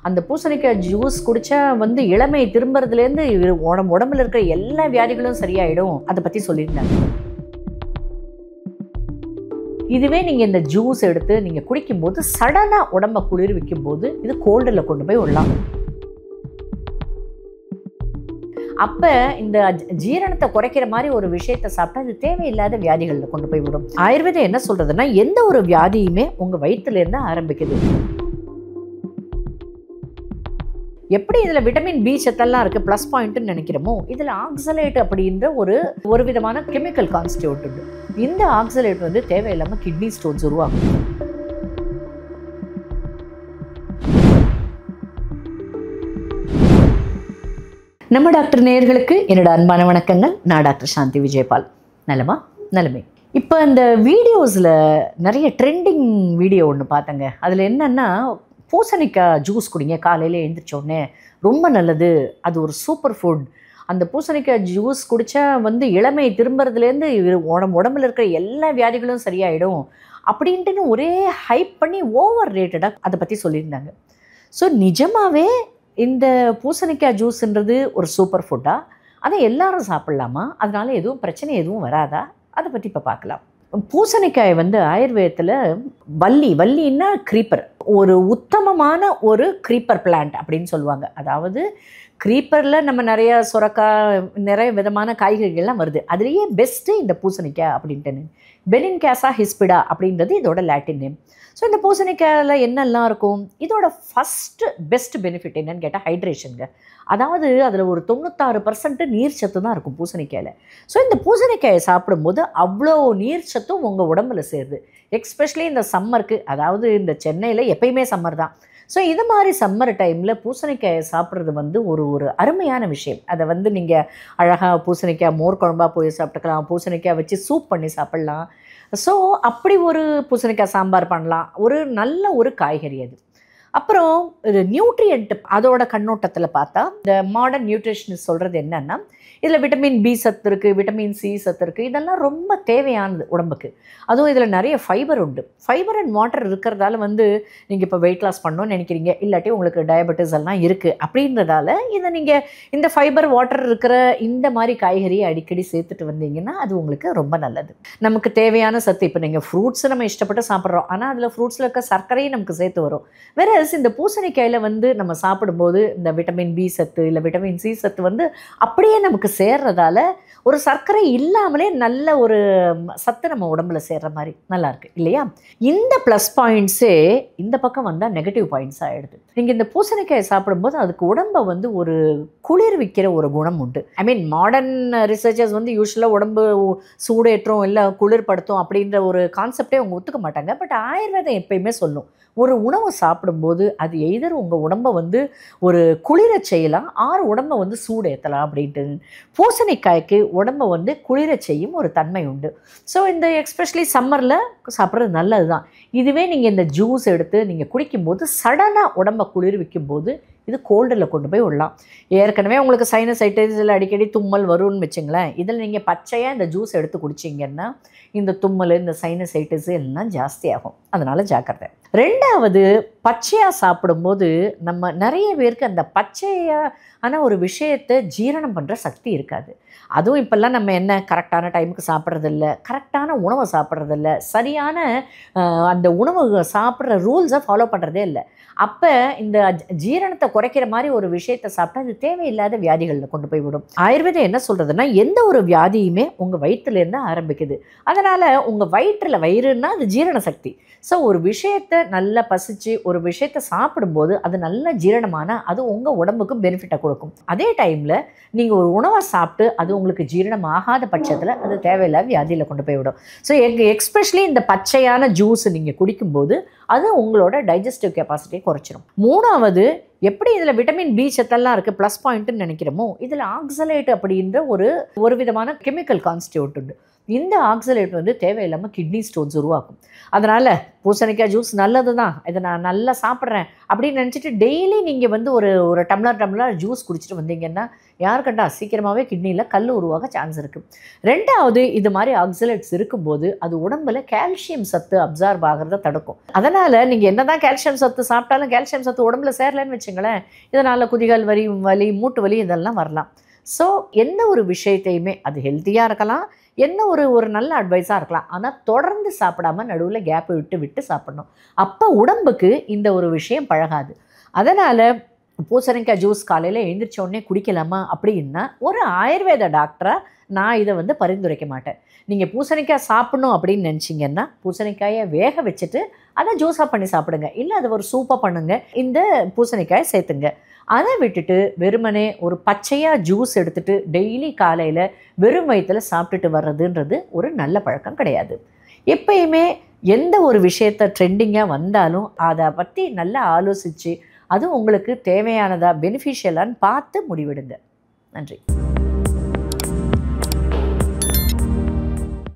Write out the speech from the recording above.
அந்த பூசணிக்காய் ஜூஸ் குடிச்சா வந்து இளமை திரும்புறதுலேருந்து உடம்புல இருக்கிற எல்லா வியாதிகளும் சரியாயிடும். அதை பற்றி சொல்லியிருந்தாங்க. இதுவே நீங்கள் இந்த ஜூஸ் எடுத்து நீங்கள் குடிக்கும்போது சடனாக உடம்பை குளிர்விக்கும் போது இது கோல்டில் கொண்டு போய் விடலாம். அப்போ இந்த ஜீரணத்தை குறைக்கிற மாதிரி ஒரு விஷயத்தை சாப்பிட்டா இது தேவையில்லாத வியாதிகளில் கொண்டு போய் விடும். ஆயுர்வேதம் என்ன சொல்றதுன்னா, எந்த ஒரு வியாதியுமே உங்கள் வயிற்றுலேருந்து ஆரம்பிக்குது. எப்படி இதில் விட்டமின் பி சத்தெல்லாம் இருக்குது ப்ளஸ் பாயிண்ட்டுன்னு நினைக்கிறோமோ, இதில் ஆக்சலேட் அப்படின்ற ஒரு விதமான கெமிக்கல் கான்ஸ்டியூட் உண்டு. இந்த ஆக்சலேட் வந்து தேவையில்லாமல் கிட்னி ஸ்டோன்ஸ் உருவாகும். நம்ம டாக்டர் நேயர்களுக்கு என்னோட அன்பான வணக்கங்கள். நான் டாக்டர் சாந்தி விஜயபால். நலமா? நலமே. இப்போ இந்த வீடியோஸில் நிறைய ட்ரெண்டிங் வீடியோ ஒன்று பார்த்தேங்க. அதில் என்னென்னா, பூசணிக்காய் ஜூஸ் குடிங்க காலையில் எழுந்திரிச்சோடனே, ரொம்ப நல்லது, அது ஒரு சூப்பர் ஃபுட், அந்த பூசணிக்காய் ஜூஸ் குடித்தா வந்து இளமை திரும்புறதுலேருந்து உடம்புல இருக்கிற எல்லா வியாதிகளும் சரியாயிடும் அப்படின்ட்டுன்னு ஒரே ஹைப் பண்ணி ஓவர் ரேட்டடாக அதை பற்றி சொல்லியிருந்தாங்க. ஸோ நிஜமாகவே இந்த பூசணிக்காய் ஜூஸ்ன்றது ஒரு சூப்பர் ஃபுட்டாக, அதை எல்லாரும் சாப்பிட்லாமா? அதனால எதுவும் பிரச்சனை எதுவும் வராதா? அதை பற்றி இப்போ பார்க்கலாம். பூசணிக்காய் வந்து ஆயுர்வேதத்தில் வள்ளின்னா க்ரீப்பர், ஒரு உத்தமமான ஒரு க்ரீப்பர் பிளான்ட் அப்படின்னு சொல்லுவாங்க. அதாவது க்ரீப்பரில் நம்ம நிறைய சுரக்காய், நிறைய விதமான காய்கறிகள்லாம் வருது. அதுலேயே பெஸ்ட்டு இந்த பூசணிக்காய் அப்படின்ட்டு. பெனின்காசா ஹிஸ்பிடா அப்படின்றது இதோட லாட்டின் நேம். ஸோ இந்த பூசணிக்காயில் என்னெல்லாம் இருக்கும்? இதோட ஃபஸ்ட்டு பெஸ்ட் பெனிஃபிட் என்னன்னு கேட்டால் ஹைட்ரேஷனுங்க. அதாவது அதில் ஒரு 96% நீர் சத்து தான் இருக்கும் பூசணிக்காயில். ஸோ இந்த பூசணிக்காயை சாப்பிடும்போது அவ்வளோ நீர் சத்தும் உங்கள் உடம்புல சேருது. எக்ஸ்பெஷலி இந்த சம்மருக்கு, அதாவது இந்த சென்னையில் எப்பயுமே சம்மர் தான். ஸோ இது மாதிரி சம்மர் டைமில் பூசணிக்காயை சாப்பிட்றது வந்து ஒரு அருமையான விஷயம். அதை வந்து நீங்கள் அழகாக பூசணிக்காய் மோர் குழம்பாக போய் சாப்பிட்டுக்கலாம், பூசணிக்காய் வச்சு சூப் பண்ணி சாப்பிட்லாம். ஸோ அப்படி ஒரு பூசணிக்காய் சாம்பார் பண்ணலாம். ஒரு நல்ல ஒரு காய்கறி அது. அப்புறம் இது நியூட்ரியன்ட் அதோட கண்ணோட்டத்தில் பார்த்தா, இந்த மாடர்ன் நியூட்ரிஷனிஸ்ட் சொல்கிறது என்னென்னா, இதில் விட்டமின் பி சத்து இருக்குது, விட்டமின் சி சத்து இருக்குது. இதெல்லாம் ரொம்ப தேவையானது உடம்புக்கு. அதுவும் இதில் நிறைய ஃபைபர் உண்டு. ஃபைபர் அண்ட் வாட்டர் இருக்கிறதால வந்து நீங்கள் இப்போ வெயிட் லாஸ் பண்ணணும்னு நினைக்கிறீங்க, இல்லாட்டி உங்களுக்கு டயபெட்டிஸ் எல்லாம் இருக்குது அப்படின்றதால இதை நீங்கள் இந்த ஃபைபர் வாட்டர் இருக்கிற இந்த மாதிரி காய்கறியை அடிக்கடி சேர்த்துட்டு வந்தீங்கன்னா அது உங்களுக்கு ரொம்ப நல்லது. நமக்கு தேவையான சத்து, இப்போ நீங்கள் ஃப்ரூட்ஸை நம்ம இஷ்டப்பட்டு சாப்பிட்றோம், ஆனால் அதில் ஃப்ரூட்ஸில் இருக்க சர்க்கரையும் நமக்கு சேர்த்து வரும். வேற இந்த பூசணிக்காயில் வந்து நம்ம சாப்பிடும்போது இந்த விட்டமின் பி சத்து இல்லை விட்டமின் சி சத்து வந்து அப்படியே நமக்கு சேர்றதால ஒரு சர்க்கரை இல்லாமலே நல்ல ஒரு சத்து நம்ம உடம்புல சேர்ற மாதிரி நல்லா இருக்கு இல்லையா? இந்த ப்ளஸ் பாயிண்ட்ஸே இந்த பக்கம் வந்தால் நெகட்டிவ் பாயிண்ட்ஸ் ஆகிடுது. நீங்கள் இந்த பூசணிக்காயை சாப்பிடும்போது அதுக்கு உடம்பை வந்து ஒரு குளிர்விக்கிற ஒரு குணம் உண்டு. ஐ மீன் மாடர்ன் ரிசர்ச்சர்ஸ் வந்து யூஸ்வலாக உடம்பு சூடேற்றும் இல்லை குளிர்படுத்தும் அப்படின்ற ஒரு கான்செப்டே அவங்க ஒத்துக்க மாட்டாங்க. பட் ஆயுர்வேதம் எப்பயுமே சொல்லும், ஒரு உணவை சாப்பிடும்போது அது எய்தர் உங்கள் உடம்பை வந்து ஒரு குளிரச் செய்யலாம், ஆறு உடம்பை வந்து சூடேற்றலாம் அப்படின்ட்டு. பூசணிக்காய்க்கு உடம்பை வந்து குளிரச் செய்யும் ஒரு தன்மை உண்டு. ஸோ இந்த எக்ஸ்பெஷலி சம்மரில் சாப்பிட்றது நல்லது தான். இதுவே நீங்கள் இந்த ஜூஸ் எடுத்து நீங்கள் குடிக்கும்போது சடனாக உடம்பை குளிர்விக்கும் போது இது கோல்டில் கொண்டு போய் விடலாம். ஏற்கனவே உங்களுக்கு சைனசைட்டிஸ் இல்லை அடிக்கடி தும்மல் வரும்னு வச்சுங்களேன், இதில் நீங்கள் பச்சையாக இந்த ஜூஸ் எடுத்து குடிச்சிங்கன்னா இந்த தும்மல், இந்த சைனசைட்டிஸ் எல்லாம் ஜாஸ்தியாகும். அதனால் ஜாக்கிரதை. ரெண்டாவது, பச்சையாக சாப்பிடும்போது நம்ம நிறைய பேருக்கு அந்த பச்சையான ஒரு விஷயத்தை ஜீரணம் பண்ணுற சக்தி இருக்காது. அதுவும் இப்போல்லாம் நம்ம என்ன கரெக்டான டைமுக்கு சாப்பிட்றதில்ல, கரெக்டான உணவை சாப்பிட்றதில்ல, சரியான அந்த உணவு சாப்பிட்ற ரூல்ஸை ஃபாலோ பண்ணுறதே இல்லை. அப்போ இந்த ஜீரணத்தை குறைக்கிற மாதிரி ஒரு விஷயத்தை சாப்பிட்டா அது தேவையில்லாத வியாதிகளில் கொண்டு போய் விடும். ஆயுர்வேதம் என்ன சொல்கிறதுனா, எந்த ஒரு வியாதியுமே உங்கள் வயிற்றுலேருந்து ஆரம்பிக்குது. அதனால் உங்கள் வயிறுன்னா அது ஜீரண சக்தி. ஸோ ஒரு விஷயத்தை நல்லா பசித்து ஒரு விஷயத்தை சாப்பிடும்போது அது நல்ல ஜீரணமான அது உங்கள் உடம்புக்கு பெனிஃபிட்டை கொடுக்கும். அதே டைமில் நீங்கள் ஒரு உணவை சாப்பிட்டு அது உங்களுக்கு ஜீரணம் ஆகாத பட்சத்தில் அது தேவையில்லாத வியாதியில் கொண்டு போய் விடும். ஸோ எக்ஸ்பெஷலி இந்த பச்சையான ஜூஸ் நீங்கள் குடிக்கும்போது அது உங்களோட டைஜஸ்டிவ் கெப்பாசிட்டியை குறைச்சிடும். மூணாவது, எப்படி இதில் விட்டமின் பி சத்தெல்லாம் இருக்குது ப்ளஸ் பாயிண்ட்டுன்னு நினைக்கிறோமோ, இதில் ஆக்சலேட் அப்படின்ற ஒரு விதமான கெமிக்கல் கான்ஸ்டியூட் உண்டு. இந்த ஆக்சலேட் வந்து தேவையில்லாமல் கிட்னி ஸ்டோன்ஸ் உருவாக்கும். அதனால் பூசணிக்காய் ஜூஸ் நல்லது தான், இதை நான் நல்லா சாப்பிட்றேன் அப்படின்னு நினச்சிட்டு டெய்லி நீங்கள் வந்து ஒரு டம்ளர் ஜூஸ் குடிச்சிட்டு வந்தீங்கன்னா யார் கண்டா சீக்கிரமாகவே கிட்னியில் கல் உருவாக சான்ஸ் இருக்குது. ரெண்டாவது, இது மாதிரி ஆக்சலேட்ஸ் இருக்கும்போது அது உடம்புல கால்சியம் சத்து அப்சார்ப் ஆகிறத தடுக்கும். அதனால் நீங்கள் என்ன தான் கால்சியம் சத்து சாப்பிட்டாலும் கால்சியம் சத்து உடம்புல சேரலன்னு வச்சுங்களேன், இதனால் குதிகால் வலி, மூட்டு வலி இதெல்லாம் வரலாம். ஸோ எந்த ஒரு விஷயத்தையுமே அது ஹெல்த்தியாக இருக்கலாம், என்ன ஒரு நல்ல அட்வைஸாக இருக்கலாம், ஆனால் தொடர்ந்து சாப்பிடாம நடுவில் கேப்பை விட்டு சாப்பிடணும். அப்போ உடம்புக்கு இந்த ஒரு விஷயம் பழகாது. அதனால் பூசணிக்காய் ஜூஸ் காலையில் எழுந்திரிச்ச உடனே குடிக்கலாமா அப்படின்னா ஒரு ஆயுர்வேத டாக்டராக நான் இதை வந்து பரிந்துரைக்க மாட்டேன். நீங்கள் பூசணிக்காய் சாப்பிடணும் அப்படின்னு நினச்சிங்கன்னா பூசணிக்காயை வேக வச்சுட்டு அதை ஜூஸாக பண்ணி சாப்பிடுங்க, இல்லை அதை ஒரு சூப்பாக பண்ணுங்க, இந்த பூசணிக்காயை சேர்த்துங்க. அதை விட்டுட்டு வெறுமனே ஒரு பச்சையாக ஜூஸ் எடுத்துகிட்டு டெய்லி காலையில் வெறும் வயிற்றில் சாப்பிட்டுட்டு வர்றதுன்றது ஒரு நல்ல பழக்கம் கிடையாது. எப்பயுமே எந்த ஒரு விஷயத்தை ட்ரெண்டிங்காக வந்தாலும் அதை பற்றி நல்லா ஆலோசித்து அது உங்களுக்கு தேவையானதா பெனிஃபிஷியலான்னு பார்த்து முடிவெடுங்க. நன்றி.